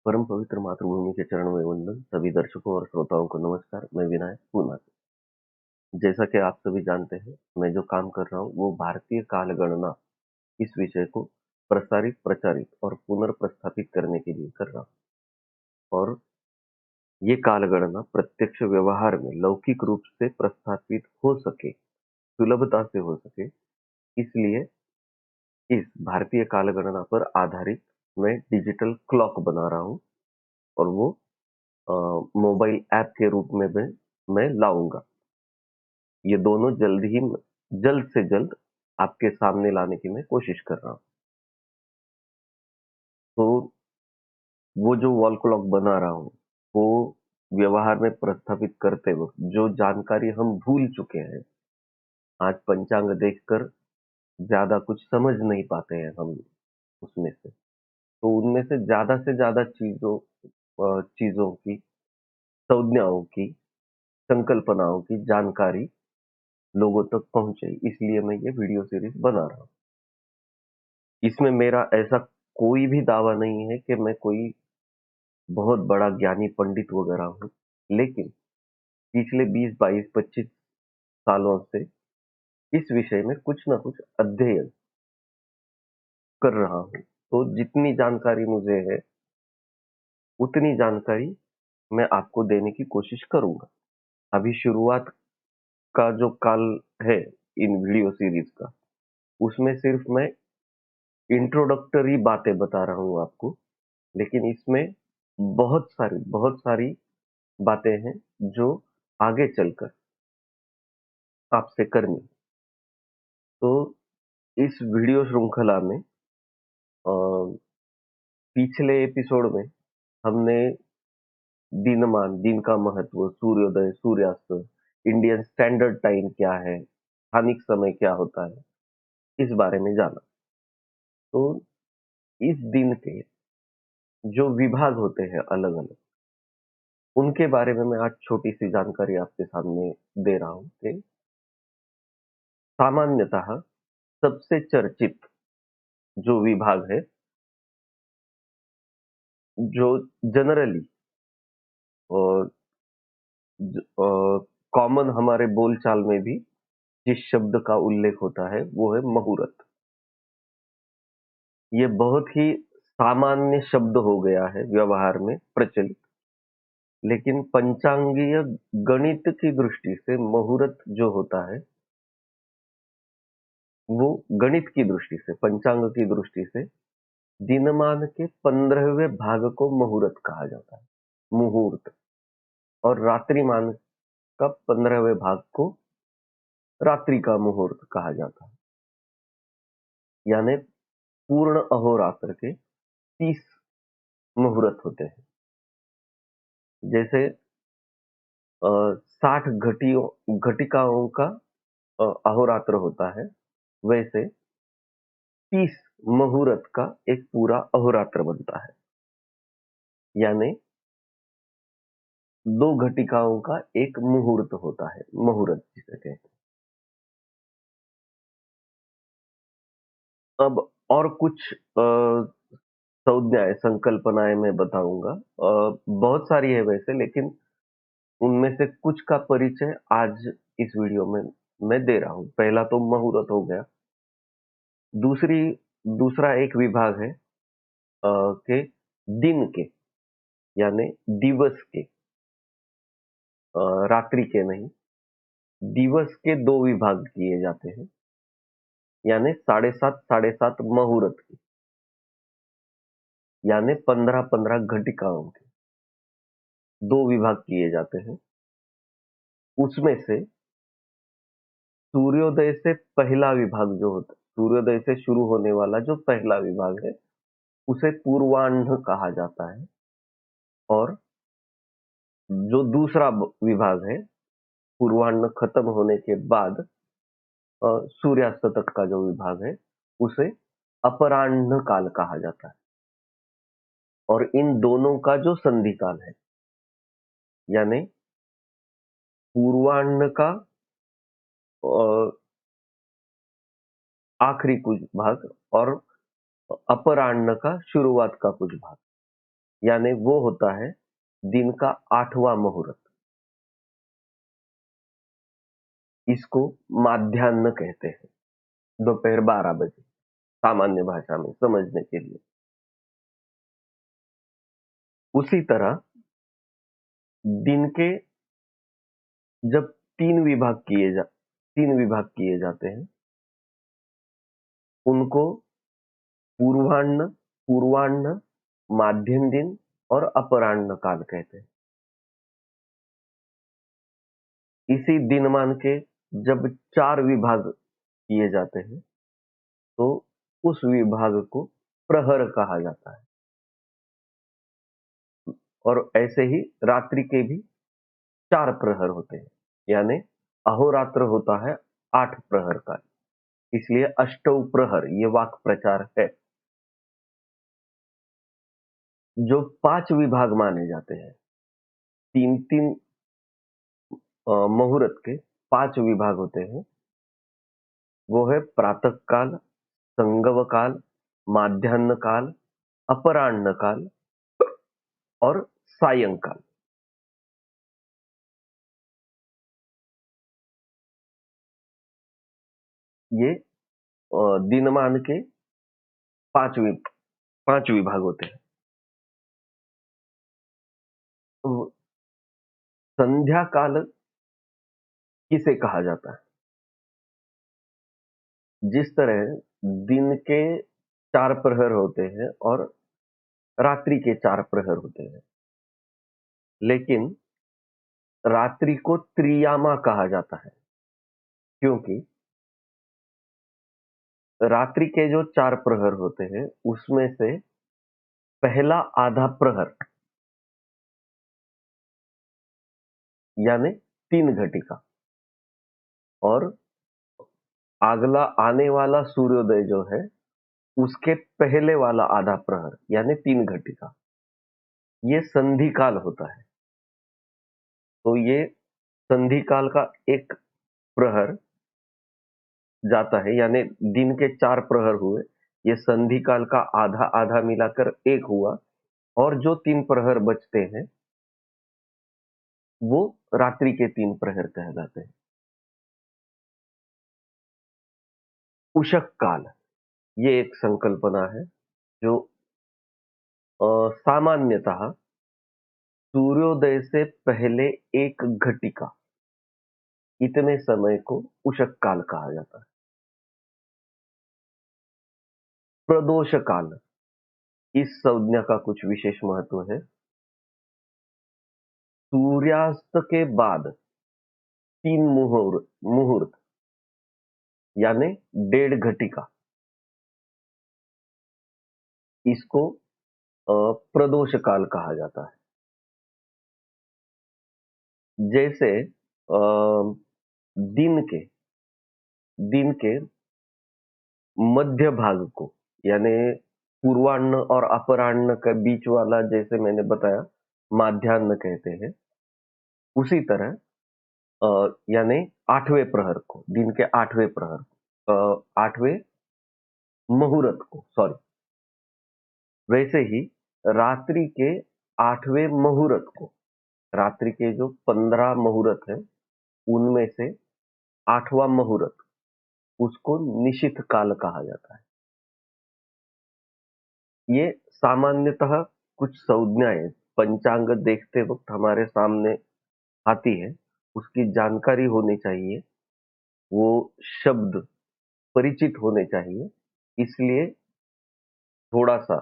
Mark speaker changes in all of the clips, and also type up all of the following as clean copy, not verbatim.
Speaker 1: परम पवित्र मातृभूमि के चरणों में वंदन। सभी दर्शकों और श्रोताओं को नमस्कार। मैं विनायक पूना से। जैसा कि आप सभी जानते हैं, मैं जो काम कर रहा हूँ वो भारतीय कालगणना इस विषय को प्रसारित, प्रचारित और पुनर्प्रस्थापित करने के लिए कर रहा हूँ। और ये कालगणना प्रत्यक्ष व्यवहार में लौकिक रूप से प्रस्थापित हो सके, सुलभता से हो सके, इसलिए इस भारतीय कालगणना पर आधारित मैं डिजिटल क्लॉक बना रहा हूँ। और वो मोबाइल ऐप के रूप में मैं लाऊंगा। ये दोनों जल्द से जल्द आपके सामने लाने की मैं कोशिश कर रहा हूँ। तो वो जो वॉल क्लॉक बना रहा हूँ, वो व्यवहार में प्रस्थापित करते वक्त जो जानकारी हम भूल चुके हैं, आज पंचांग देखकर ज्यादा कुछ समझ नहीं पाते हैं हम उसमें से। तो उनमें से ज्यादा चीजों की, संज्ञाओं की, संकल्पनाओं की जानकारी लोगों तक पहुंचे, इसलिए मैं ये वीडियो सीरीज बना रहा हूँ। इसमें मेरा ऐसा कोई भी दावा नहीं है कि मैं कोई बहुत बड़ा ज्ञानी पंडित वगैरह हूँ, लेकिन पिछले 20, 22, 25 सालों से इस विषय में कुछ ना कुछ अध्ययन कर रहा हूँ। तो जितनी जानकारी मुझे है, उतनी जानकारी मैं आपको देने की कोशिश करूंगा। अभी शुरुआत का जो काल है इन वीडियो सीरीज का, उसमें सिर्फ मैं इंट्रोडक्टरी बातें बता रहा हूँ आपको, लेकिन इसमें बहुत सारी बातें हैं जो आगे चलकर आपसे करनी। तो इस वीडियो श्रृंखला में पिछले एपिसोड में हमने दिनमान, दिन का महत्व, सूर्योदय, सूर्यास्त, इंडियन स्टैंडर्ड टाइम क्या है, स्थानिक समय क्या होता है, इस बारे में जाना। तो इस दिन के जो विभाग होते हैं अलग अलग, उनके बारे में मैं आज छोटी सी जानकारी आपके सामने दे रहा हूँ कि सामान्यतः सबसे चर्चित जो विभाग है, जो जनरली कॉमन हमारे बोलचाल में भी जिस शब्द का उल्लेख होता है, वो है मुहूर्त। ये बहुत ही सामान्य शब्द हो गया है व्यवहार में प्रचलित, लेकिन पंचांगीय गणित की दृष्टि से मुहूर्त जो होता है, वो गणित की दृष्टि से, पंचांग की दृष्टि से दिनमान के 15वें भाग को मुहूर्त कहा जाता है, मुहूर्त। और रात्रिमान का 15वें भाग को रात्रि का मुहूर्त कहा जाता है। यानी पूर्ण अहोरात्र के 30 मुहूर्त होते हैं। जैसे 60 घटिकाओं का अहोरात्र होता है, वैसे 30 मुहूर्त का एक पूरा अहोरात्र बनता है। यानी 2 घटिकाओं का एक मुहूर्त होता है, मुहूर्त जिसे कहते हैं। अब और कुछ संज्ञाएं, संकल्पनाएं मैं बताऊंगा। बहुत सारी है वैसे, लेकिन उनमें से कुछ का परिचय आज इस वीडियो में मैं दे रहा हूं। पहला तो मुहूर्त हो गया। दूसरी दूसरा एक विभाग है के दिन के, यानी दिवस के, रात्रि के नहीं, दिवस के 2 विभाग किए जाते हैं। यानी 7.5 मुहूर्त के, यानी 15-15 घटिकाओं के 2 विभाग किए जाते हैं। उसमें से सूर्योदय से पहला विभाग जो होता है, सूर्योदय से शुरू होने वाला जो पहला विभाग है, उसे पूर्वाह्न कहा जाता है। और जो दूसरा विभाग है, पूर्वाह्न खत्म होने के बाद सूर्यास्त तक का जो विभाग है, उसे अपराह्न काल कहा जाता है। और इन दोनों का जो संधि काल है, यानी पूर्वाह्न का आखिरी कुछ भाग और अपराह्न का शुरुआत का कुछ भाग, यानी वो होता है दिन का 8वां मुहूर्त। इसको माध्याह्न कहते हैं, दोपहर 12 बजे, सामान्य भाषा में समझने के लिए। उसी तरह दिन के जब 3 विभाग किए जाते हैं, उनको पूर्वाह्न, पूर्वाह्न, माध्यम दिन और अपराह्न काल कहते हैं। इसी दिनमान के जब 4 विभाग किए जाते हैं, तो उस विभाग को प्रहर कहा जाता है। और ऐसे ही रात्रि के भी 4 प्रहर होते हैं, यानी अहोरात्र होता है 8 प्रहर का, इसलिए अष्टौ प्रहर ये वाक् प्रचार है। जो 5 विभाग माने जाते हैं, 3-3 मुहूर्त के 5 विभाग होते हैं, वो है प्रातः काल, संगव काल, माध्याह्न काल, अपराह्न काल और सायंकाल। ये दिनमान के 5 विभाग होते हैं। तो संध्या काल किसे कहा जाता है? जिस तरह दिन के 4 प्रहर होते हैं और रात्रि के 4 प्रहर होते हैं, लेकिन रात्रि को त्रियामा कहा जाता है, क्योंकि रात्रि के जो 4 प्रहर होते हैं, उसमें से पहला आधा प्रहर यानी 3 घटिका और अगला आने वाला सूर्योदय जो है, उसके पहले वाला आधा प्रहर यानी 3 घटिका, ये संधि काल होता है। तो ये संधि काल का एक प्रहर जाता है, यानी दिन के 4 प्रहर हुए, ये संधि काल का आधा-आधा मिलाकर 1 हुआ, और जो 3 प्रहर बचते हैं, वो रात्रि के 3 प्रहर कहलाते हैं। उषक काल, ये एक संकल्पना है जो सामान्यतः सूर्योदय से पहले 1 घटिका, इतने समय को उषक काल कहा जाता है। प्रदोष काल, इस संज्ञा का कुछ विशेष महत्व है। सूर्यास्त के बाद 3 मुहूर्त यानी 1.5 घटिका, इसको प्रदोष काल कहा जाता है। जैसे दिन के मध्य भाग को, यानी पूर्वाह्न और अपराह्न के बीच वाला, जैसे मैंने बताया, माध्याह्न कहते हैं। उसी तरह यानी 8वें प्रहर को, दिन के 8वें प्रहर, 8वें मुहूर्त को, सॉरी, वैसे ही रात्रि के 8वें मुहूर्त को, रात्रि के जो 15 मुहूर्त हैं, उनमें से 8वां मुहूर्त, उसको निशीथ काल कहा जाता है। ये सामान्यतः कुछ संज्ञाएं पंचांग देखते वक्त हमारे सामने आती है, उसकी जानकारी होनी चाहिए, वो शब्द परिचित होने चाहिए, इसलिए थोड़ा-सा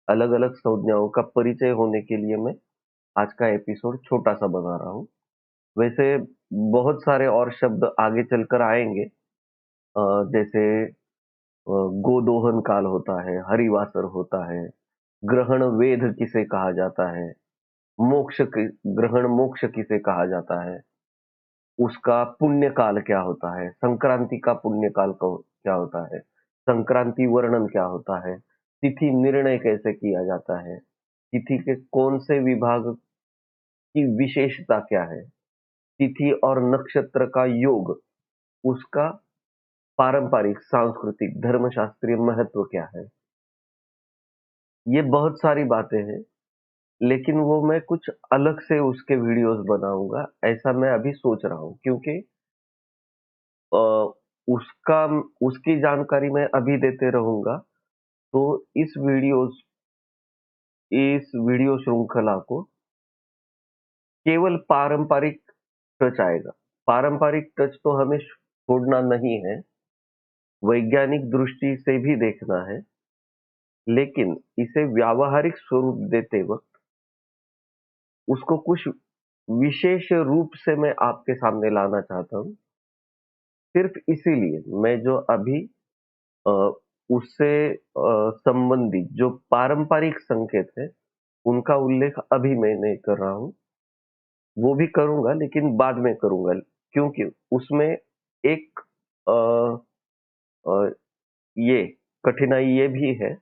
Speaker 1: अलग-अलग संज्ञाओं का परिचय होने के लिए मैं आज का एपिसोड छोटा-सा बना रहा हूँ। वैसे बहुत सारे और शब्द आगे चलकर आएँगे, जैसे गोदोहन काल होता है, हरिवासर होता है, ग्रहण वेद किसे कहा जाता है, ग्रहण मोक्ष किसे कहा जाता है, उसका पुण्य काल क्या होता है, संक्रांति का पुण्य काल क्या होता है, संक्रांति वर्णन क्या होता है, तिथि निर्णय कैसे किया जाता है, तिथि के कौन से विभाग की विशेषता क्या है, तिथि और नक्षत्र का योग, उसका पारंपरिक, सांस्कृतिक, धर्मशास्त्रीय महत्व क्या है। ये बहुत सारी बातें हैं लेकिन वो मैं कुछ अलग से उसके वीडियोस बनाऊँगा, ऐसा मैं अभी सोच रहा हूँ क्योंकि अ, उसका उसकी जानकारी मैं अभी देते रहूँगा, तो इस वीडियो श्रृंखला को केवल पारंपरिक टच आएगा। पारंपरिक टच तो हमें छोड़ना नहीं है, वैज्ञानिक दृष्टि से भी देखना है, लेकिन इसे व्यावहारिक स्वरूप देते वक़्त उसको कुछ विशेष रूप से मैं आपके सामने लाना चाहता हूँ। सिर्फ़ इसीलिए मैं जो अभी अ, उससे संबंधित जो पारंपरिक संकेत हैं, उनका उल्लेख अभी मैं नहीं कर रहा हूँ। वो भी करूँगा लेकिन बाद में करूँगा क्योंकि उसमें एक अ अ, ये कठिनाई ये भी है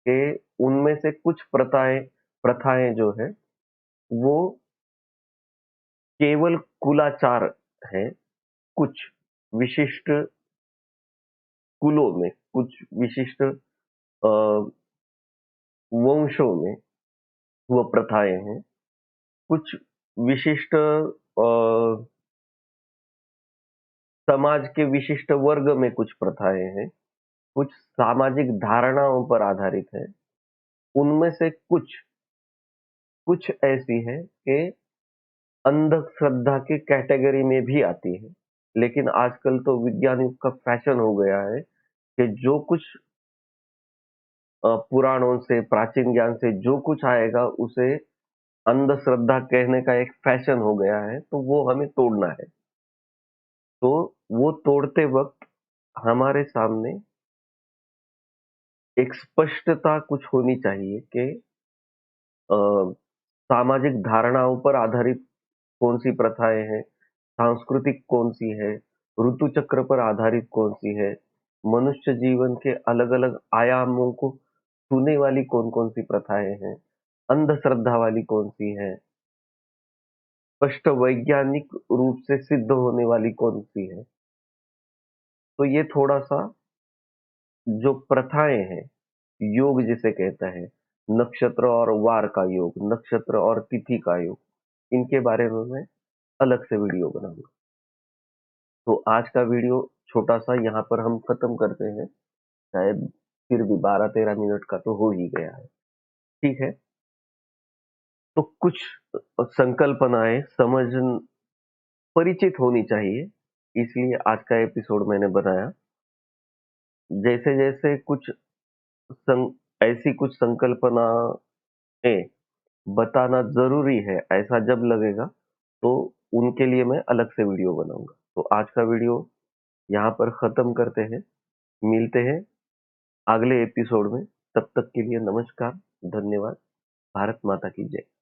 Speaker 1: कि उनमें से कुछ प्रथाएँ प्रथाएँ जो हैं, वो केवल कुलाचार हैं, कुछ विशिष्ट कुलों में, कुछ विशिष्ट वंशों में वो प्रथाएँ हैं, कुछ विशिष्ट समाज के विशिष्ट वर्ग में कुछ प्रथाएँ हैं, कुछ सामाजिक धारणाओं पर आधारित है। उनमें से कुछ कुछ ऐसी है कि अंधश्रद्धा की कैटेगरी में भी आती है। लेकिन आजकल तो विज्ञान युग का फैशन हो गया है कि जो कुछ पुराणों से, प्राचीन ज्ञान से जो कुछ आएगा उसे अंधश्रद्धा कहने का एक फैशन हो गया है, तो वो हमें तोड़ना है। तो वो तोड़ते वक़्त हमारे सामने एक स्पष्टता कुछ होनी चाहिए कि अ, सामाजिक धारणाओं पर आधारित कौन-सी प्रथाएँ हैं, सांस्कृतिक कौन-सी है, ऋतु चक्र पर आधारित कौन-सी है, मनुष्य जीवन के अलग-अलग आयामों को छूने वाली कौन-कौन सी प्रथाएँ हैं, अंधश्रद्धा वाली कौन-सी है, स्पष्ट वैज्ञानिक रूप से सिद्ध होने वाली कौन-सी है। तो ये थोड़ा-सा जो प्रथाएँ हैं, योग जिसे कहते हैं, नक्षत्र और वार का योग, नक्षत्र और तिथि का योग, इनके बारे में मैं अलग से वीडियो बनाऊँगा। तो आज का वीडियो छोटा-सा यहाँ पर हम खत्म करते हैं। शायद फिर भी 12-13 मिनट का तो हो ही गया है। ठीक है? तो कुछ संकल्पनाएँ परिचित होनी चाहिए, इसलिए आज का एपिसोड मैंने बनाया। जैसे-जैसे कुछ सं ऐसी कुछ संकल्पनाएँ बताना ज़रूरी है, ऐसा जब लगेगा, तो उनके लिए मैं अलग से वीडियो बनाऊँगा। तो आज का वीडियो यहाँ पर ख़त्म करते हैं। मिलते हैं अगले एपिसोड में। तब तक के लिए नमस्कार, धन्यवाद। भारत माता की जय।